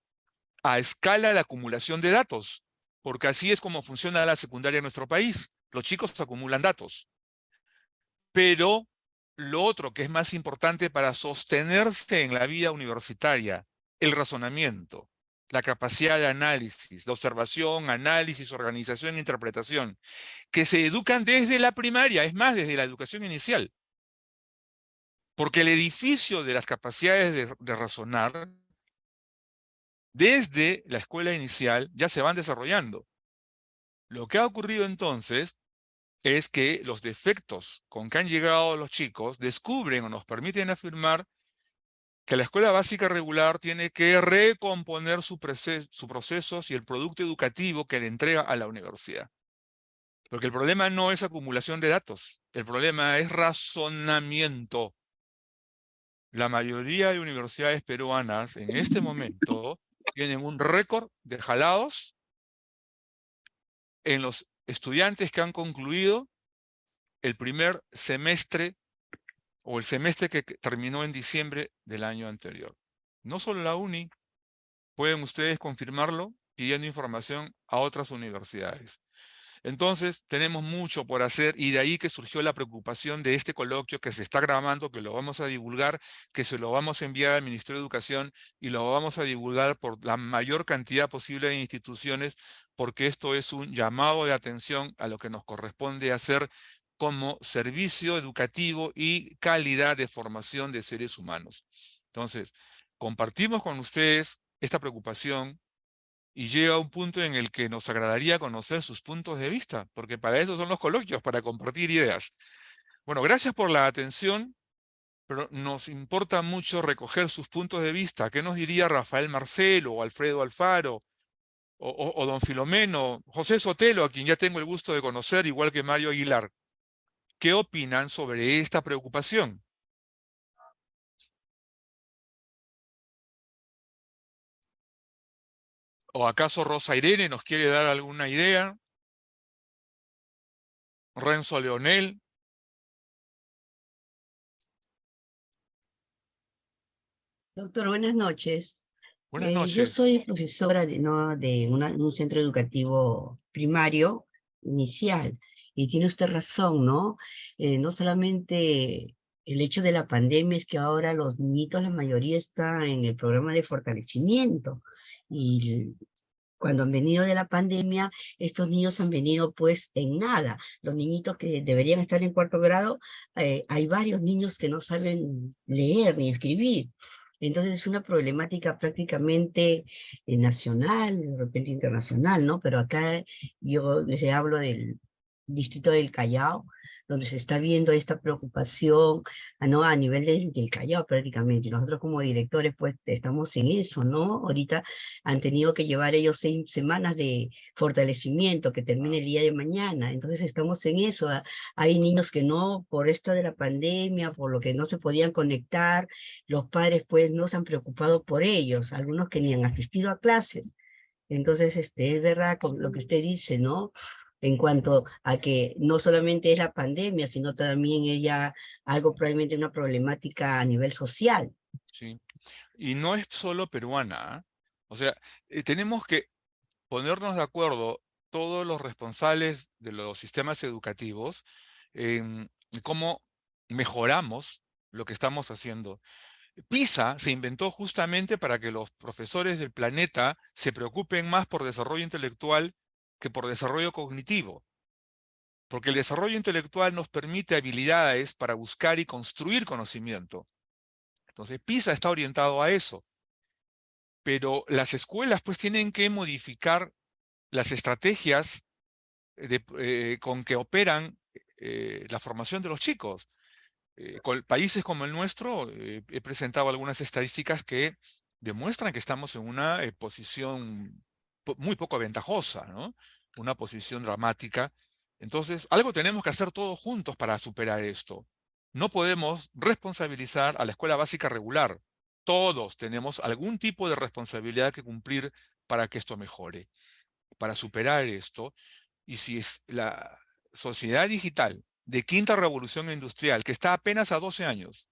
a escala de acumulación de datos, porque así es como funciona la secundaria en nuestro país. Los chicos acumulan datos. Pero lo otro que es más importante para sostenerse en la vida universitaria, el razonamiento, la capacidad de análisis, la observación, análisis, organización e interpretación, que se educan desde la primaria, es más, desde la educación inicial. Porque el edificio de las capacidades de razonar, desde la escuela inicial, ya se van desarrollando. Lo que ha ocurrido entonces es que los defectos con que han llegado los chicos descubren o nos permiten afirmar que la escuela básica regular tiene que recomponer sus procesos y el producto educativo que le entrega a la universidad. Porque el problema no es acumulación de datos, el problema es razonamiento. La mayoría de universidades peruanas en este momento tienen un récord de jalados en los estudiantes que han concluido el primer semestre o el semestre que terminó en diciembre del año anterior. No solo la UNI, pueden ustedes confirmarlo pidiendo información a otras universidades. Entonces, tenemos mucho por hacer y de ahí que surgió la preocupación de este coloquio que se está grabando, que lo vamos a divulgar, que se lo vamos a enviar al Ministerio de Educación y lo vamos a divulgar por la mayor cantidad posible de instituciones, porque esto es un llamado de atención a lo que nos corresponde hacer como servicio educativo y calidad de formación de seres humanos. Entonces, compartimos con ustedes esta preocupación y llega un punto en el que nos agradaría conocer sus puntos de vista, porque para eso son los coloquios, para compartir ideas. Bueno, gracias por la atención, pero nos importa mucho recoger sus puntos de vista. ¿Qué nos diría Rafael Marcelo, o Alfredo Alfaro, o don Filomeno, José Sotelo, a quien ya tengo el gusto de conocer, igual que Mario Aguilar? ¿Qué opinan sobre esta preocupación? ¿O acaso Rosa Irene nos quiere dar alguna idea? Renzo Leonel. Doctor, buenas noches. Buenas Yo noches. soy profesora un centro educativo primario inicial y tiene usted razón, ¿no? No solamente el hecho de la pandemia es que ahora los niñitos, la mayoría está en el programa de fortalecimiento y cuando han venido de la pandemia, estos niños han venido pues en nada. Los niñitos que deberían estar en cuarto grado, hay varios niños que no saben leer ni escribir. Entonces es una problemática prácticamente nacional, de repente internacional, ¿no? Pero acá yo les hablo del distrito del Callao, donde se está viendo esta preocupación, ¿no? A nivel del Callao prácticamente. Nosotros como directores pues estamos en eso, ¿no? Ahorita han tenido que llevar ellos 6 semanas de fortalecimiento que termine el día de mañana. Entonces estamos en eso. Hay niños que no, por esto de la pandemia, por lo que no se podían conectar, los padres pues no se han preocupado por ellos, algunos que ni han asistido a clases. Entonces, es verdad lo que usted dice, ¿no? En cuanto a que no solamente es la pandemia, sino también es ya algo probablemente una problemática a nivel social. Sí. Y no es solo peruana, ¿ah? O sea, tenemos que ponernos de acuerdo todos los responsables de los sistemas educativos en cómo mejoramos lo que estamos haciendo. PISA se inventó justamente para que los profesores del planeta se preocupen más por desarrollo intelectual que por desarrollo cognitivo, porque el desarrollo intelectual nos permite habilidades para buscar y construir conocimiento. Entonces, PISA está orientado a eso. Pero las escuelas pues tienen que modificar las estrategias con que operan la formación de los chicos. Con países como el nuestro, he presentado algunas estadísticas que demuestran que estamos en una posición muy poco ventajosa, ¿no? Una posición dramática. Entonces, algo tenemos que hacer todos juntos para superar esto. No podemos responsabilizar a la escuela básica regular. Todos tenemos algún tipo de responsabilidad que cumplir para que esto mejore, para superar esto. Y si es la sociedad digital de quinta revolución industrial, que está apenas a 12 años,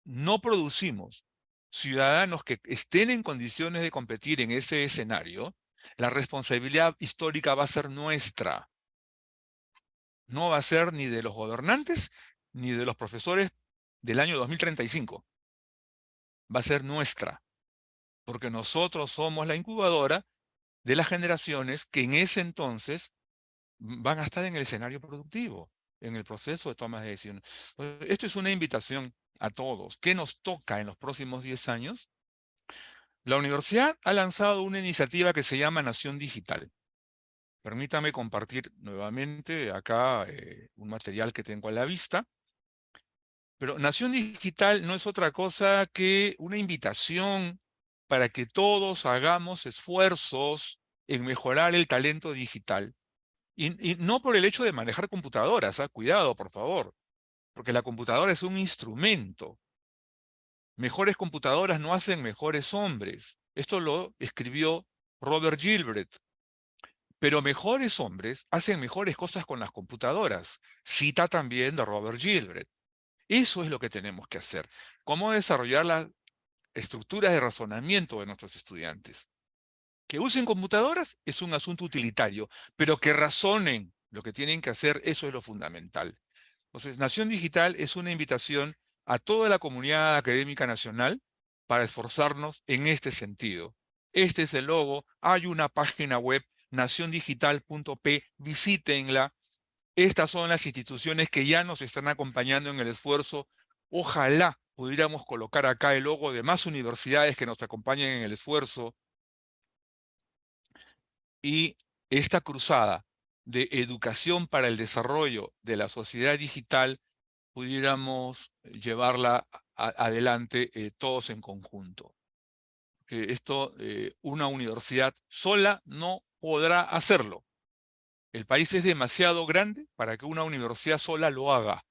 no producimos ciudadanos que estén en condiciones de competir en ese escenario, la responsabilidad histórica va a ser nuestra. No va a ser ni de los gobernantes ni de los profesores del año 2035. Va a ser nuestra, porque nosotros somos la incubadora de las generaciones que en ese entonces van a estar en el escenario productivo, en el proceso de toma de decisiones. Esto es una invitación a todos. ¿Qué nos toca en los próximos 10 años? La universidad ha lanzado una iniciativa que se llama Nación Digital. Permítame compartir nuevamente acá un material que tengo a la vista. Pero Nación Digital no es otra cosa que una invitación para que todos hagamos esfuerzos en mejorar el talento digital. Y no por el hecho de manejar computadoras, cuidado, por favor, porque la computadora es un instrumento. Mejores computadoras no hacen mejores hombres. Esto lo escribió Robert Gilbert. Pero mejores hombres hacen mejores cosas con las computadoras. Cita también de Robert Gilbert. Eso es lo que tenemos que hacer. Cómo desarrollar las estructuras de razonamiento de nuestros estudiantes. Que usen computadoras es un asunto utilitario, pero que razonen lo que tienen que hacer, eso es lo fundamental. Entonces, Nación Digital es una invitación a toda la comunidad académica nacional para esforzarnos en este sentido. Este es el logo. Hay una página web, naciondigital.p, visítenla. Estas son las instituciones que ya nos están acompañando en el esfuerzo. Ojalá pudiéramos colocar acá el logo de más universidades que nos acompañen en el esfuerzo. Y esta cruzada de educación para el desarrollo de la sociedad digital pudiéramos llevarla adelante todos en conjunto. Que esto, una universidad sola no podrá hacerlo. El país es demasiado grande para que una universidad sola lo haga.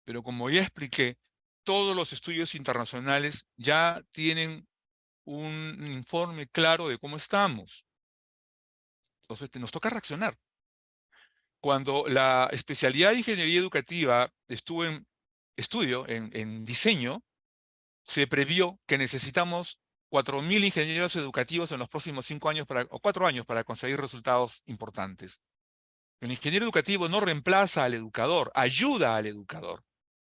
Pero como ya expliqué, todos los estudios internacionales ya tienen un informe claro de cómo estamos. Entonces nos toca reaccionar. Cuando la especialidad de Ingeniería Educativa estuvo en estudio, en diseño, se previó que necesitamos 4.000 ingenieros educativos en los próximos 5 años o 4 años para conseguir resultados importantes. El ingeniero educativo no reemplaza al educador, ayuda al educador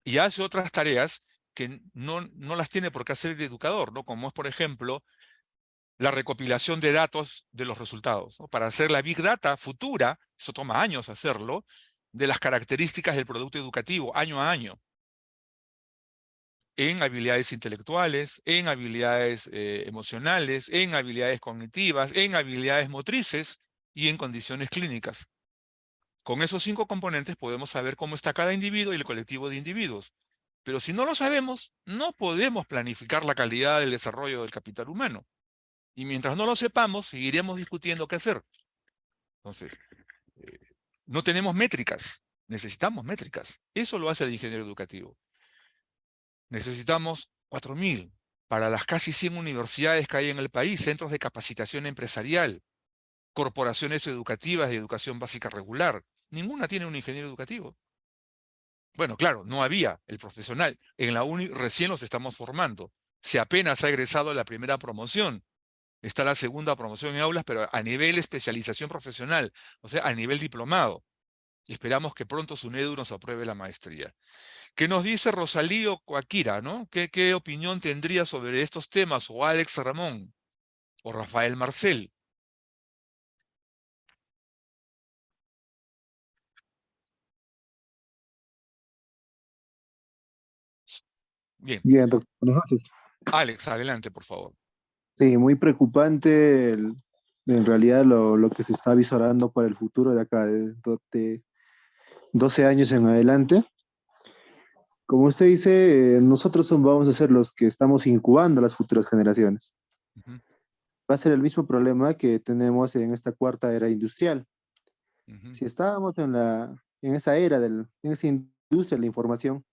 y hace otras tareas que no las tiene por qué hacer el educador, ¿no? Como es, por ejemplo, la recopilación de datos de los resultados, ¿no? Para hacer la Big Data futura, eso toma años hacerlo, de las características del producto educativo, año a año, en habilidades intelectuales, en habilidades emocionales, en habilidades cognitivas, en habilidades motrices y en condiciones clínicas. Con esos 5 componentes podemos saber cómo está cada individuo y el colectivo de individuos. Pero si no lo sabemos, no podemos planificar la calidad del desarrollo del capital humano. Y mientras no lo sepamos, seguiremos discutiendo qué hacer. Entonces, no tenemos métricas. Necesitamos métricas. Eso lo hace el ingeniero educativo. Necesitamos 4.000 para las casi 100 universidades que hay en el país, centros de capacitación empresarial, corporaciones educativas de educación básica regular. Ninguna tiene un ingeniero educativo. Bueno, claro, no había el profesional. En la uni recién los estamos formando. Si apenas ha egresado la primera promoción, está la segunda promoción en aulas, pero a nivel especialización profesional, o sea, a nivel diplomado. Esperamos que pronto SUNEDU nos apruebe la maestría. ¿Qué nos dice Rosalío Coaquira, ¿no? ¿Qué opinión tendría sobre estos temas? O Alex Ramón, o Rafael Marcel. Bien. Bien, doctor. Buenas noches. Alex, adelante, por favor. Sí, muy preocupante en realidad lo que se está visorando para el futuro de acá, de 12 años en adelante. Como usted dice, nosotros vamos a ser los que estamos incubando las futuras generaciones. Uh-huh. Va a ser el mismo problema que tenemos en esta cuarta era industrial. Uh-huh. Si estábamos en esa era, en esa industria de la información,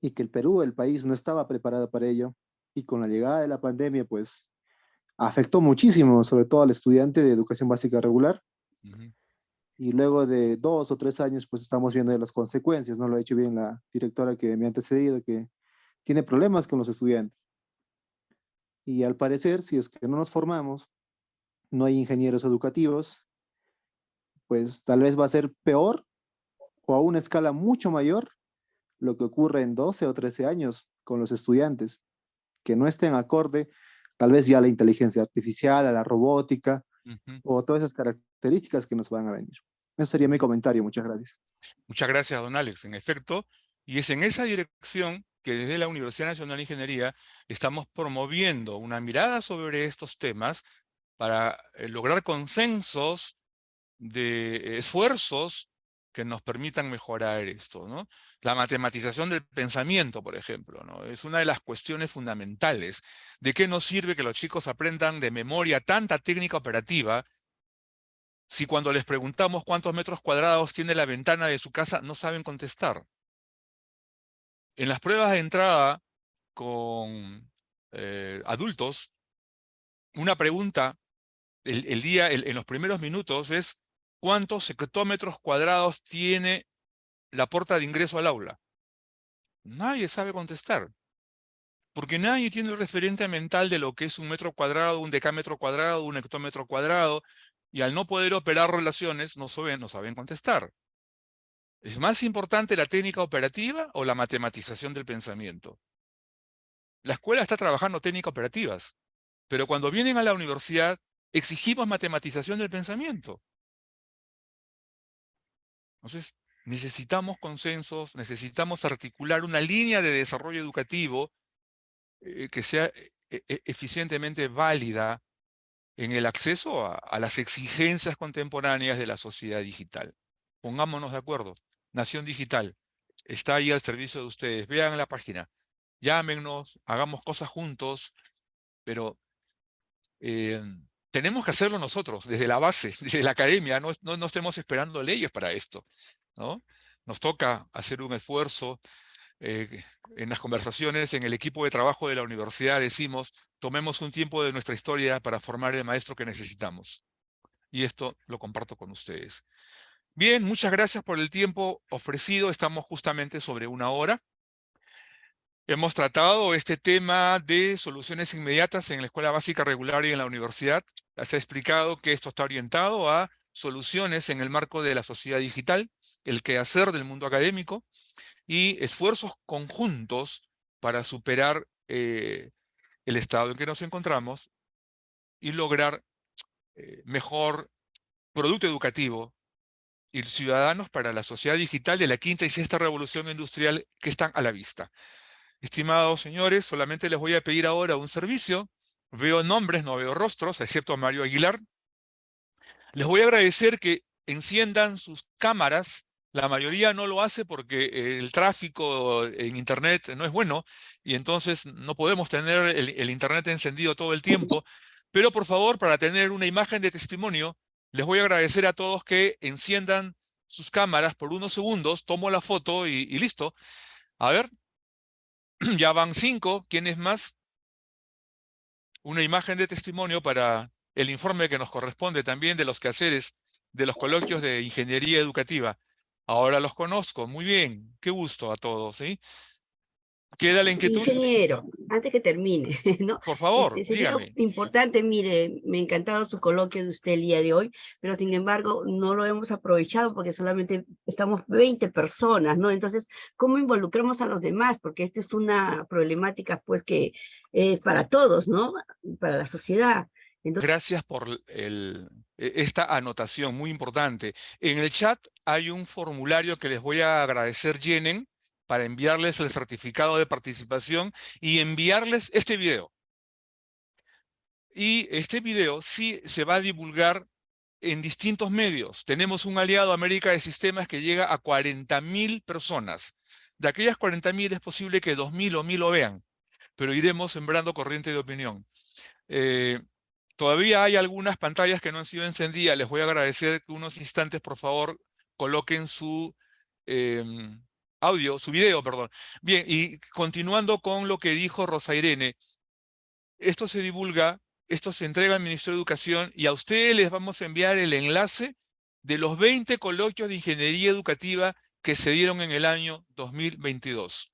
y que el Perú, el país, no estaba preparado para ello, y con la llegada de la pandemia, pues, afectó muchísimo, sobre todo al estudiante de educación básica regular. Uh-huh. Y luego de 2 o 3 años, pues estamos viendo las consecuencias, ¿no? Lo ha dicho bien la directora que me ha antecedido, que tiene problemas con los estudiantes. Y al parecer, si es que no nos formamos, no hay ingenieros educativos, pues tal vez va a ser peor o a una escala mucho mayor lo que ocurre en 12 o 13 años con los estudiantes, que no estén acorde tal vez ya a la inteligencia artificial, a la robótica, Uh-huh. o todas esas características que nos van a venir. Ese sería mi comentario. Muchas gracias. Muchas gracias, don Alex. En efecto, y es en esa dirección que desde la Universidad Nacional de Ingeniería estamos promoviendo una mirada sobre estos temas para lograr consensos de esfuerzos que nos permitan mejorar esto, ¿no? La matematización del pensamiento, por ejemplo, ¿no? Es una de las cuestiones fundamentales. ¿De qué nos sirve que los chicos aprendan de memoria tanta técnica operativa si cuando les preguntamos cuántos metros cuadrados tiene la ventana de su casa no saben contestar? En las pruebas de entrada con adultos, una pregunta en los primeros minutos es ¿cuántos hectómetros cuadrados tiene la puerta de ingreso al aula? Nadie sabe contestar, porque nadie tiene el referente mental de lo que es un metro cuadrado, un decámetro cuadrado, un hectómetro cuadrado, y al no poder operar relaciones no saben contestar. ¿Es más importante la técnica operativa o la matematización del pensamiento? La escuela está trabajando técnicas operativas, pero cuando vienen a la universidad exigimos matematización del pensamiento. Entonces, necesitamos consensos, necesitamos articular una línea de desarrollo educativo que sea eficientemente válida en el acceso a las exigencias contemporáneas de la sociedad digital. Pongámonos de acuerdo. Nación Digital está ahí al servicio de ustedes. Vean la página. Llámenos, hagamos cosas juntos, pero tenemos que hacerlo nosotros, desde la base, desde la academia. No estemos esperando leyes para esto, ¿no? Nos toca hacer un esfuerzo. En las conversaciones, en el equipo de trabajo de la universidad decimos, tomemos un tiempo de nuestra historia para formar el maestro que necesitamos. Y esto lo comparto con ustedes. Bien, muchas gracias por el tiempo ofrecido. Estamos justamente sobre 1 hora. Hemos tratado este tema de soluciones inmediatas en la escuela básica regular y en la universidad. Se ha explicado que esto está orientado a soluciones en el marco de la sociedad digital, el quehacer del mundo académico, y esfuerzos conjuntos para superar el estado en que nos encontramos y lograr mejor producto educativo y ciudadanos para la sociedad digital de la quinta y sexta revolución industrial que están a la vista. Estimados señores, solamente les voy a pedir ahora un servicio. Veo nombres, no veo rostros, excepto a Mario Aguilar. Les voy a agradecer que enciendan sus cámaras. La mayoría no lo hace porque el tráfico en Internet no es bueno y entonces no podemos tener el Internet encendido todo el tiempo. Pero por favor, para tener una imagen de testimonio, les voy a agradecer a todos que enciendan sus cámaras por unos segundos. Tomo la foto y listo. A ver, ya van 5. ¿Quién es más? Una imagen de testimonio para el informe que nos corresponde también de los quehaceres de los coloquios de ingeniería educativa. Ahora los conozco, muy bien, qué gusto a todos, ¿sí? Queda la inquietud. Ingeniero, antes que termine, ¿no? Por favor, Sería dígame. importante, mire, me ha encantado su coloquio de usted el día de hoy, pero sin embargo no lo hemos aprovechado porque solamente estamos 20 personas, ¿no? Entonces, ¿cómo involucramos a los demás? Porque esta es una problemática, pues, que para todos, ¿no? Para la sociedad. Entonces, gracias por esta anotación muy importante. En el chat hay un formulario que les voy a agradecer llenen para enviarles el certificado de participación y enviarles este video. Y este video sí se va a divulgar en distintos medios. Tenemos un aliado, América de Sistemas, que llega a 40.000 personas. De aquellas 40.000 es posible que 2.000 o 1.000 lo vean, pero iremos sembrando corriente de opinión. Todavía hay algunas pantallas que no han sido encendidas. Les voy a agradecer que unos instantes, por favor, coloquen su su video, perdón. Bien, y continuando con lo que dijo Rosa Irene, esto se divulga, esto se entrega al Ministerio de Educación y a ustedes les vamos a enviar el enlace de los 20 coloquios de ingeniería educativa que se dieron en el año 2022.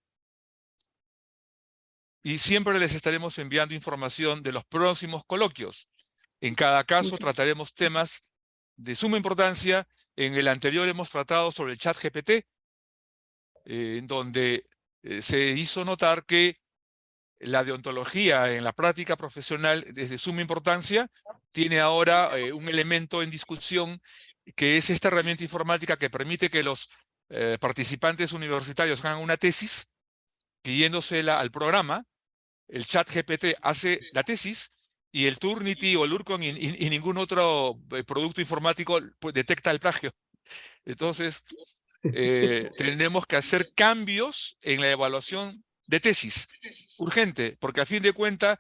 Y siempre les estaremos enviando información de los próximos coloquios. En cada caso trataremos temas de suma importancia. En el anterior hemos tratado sobre el chat GPT, en donde se hizo notar que la deontología en la práctica profesional es de suma importancia. Tiene ahora un elemento en discusión que es esta herramienta informática que permite que los participantes universitarios hagan una tesis pidiéndosela al programa. El chat GPT hace la tesis y el Turnitin o el Urcon y ningún otro producto informático pues, detecta el plagio. Entonces, tenemos que hacer cambios en la evaluación de tesis. Urgente, porque a fin de cuentas,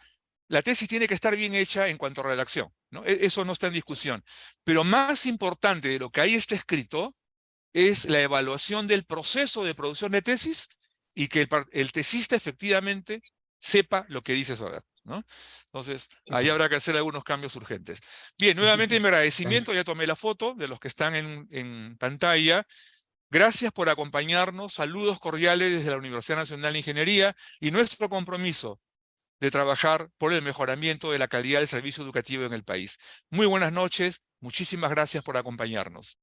la tesis tiene que estar bien hecha en cuanto a redacción, ¿no? Eso no está en discusión. Pero más importante de lo que ahí está escrito es la evaluación del proceso de producción de tesis y que el tesista efectivamente sepa lo que dice saber, ¿no? Entonces, ahí habrá que hacer algunos cambios urgentes. Bien, nuevamente mi agradecimiento, ya tomé la foto de los que están en pantalla. Gracias por acompañarnos, saludos cordiales desde la Universidad Nacional de Ingeniería y nuestro compromiso de trabajar por el mejoramiento de la calidad del servicio educativo en el país. Muy buenas noches, muchísimas gracias por acompañarnos.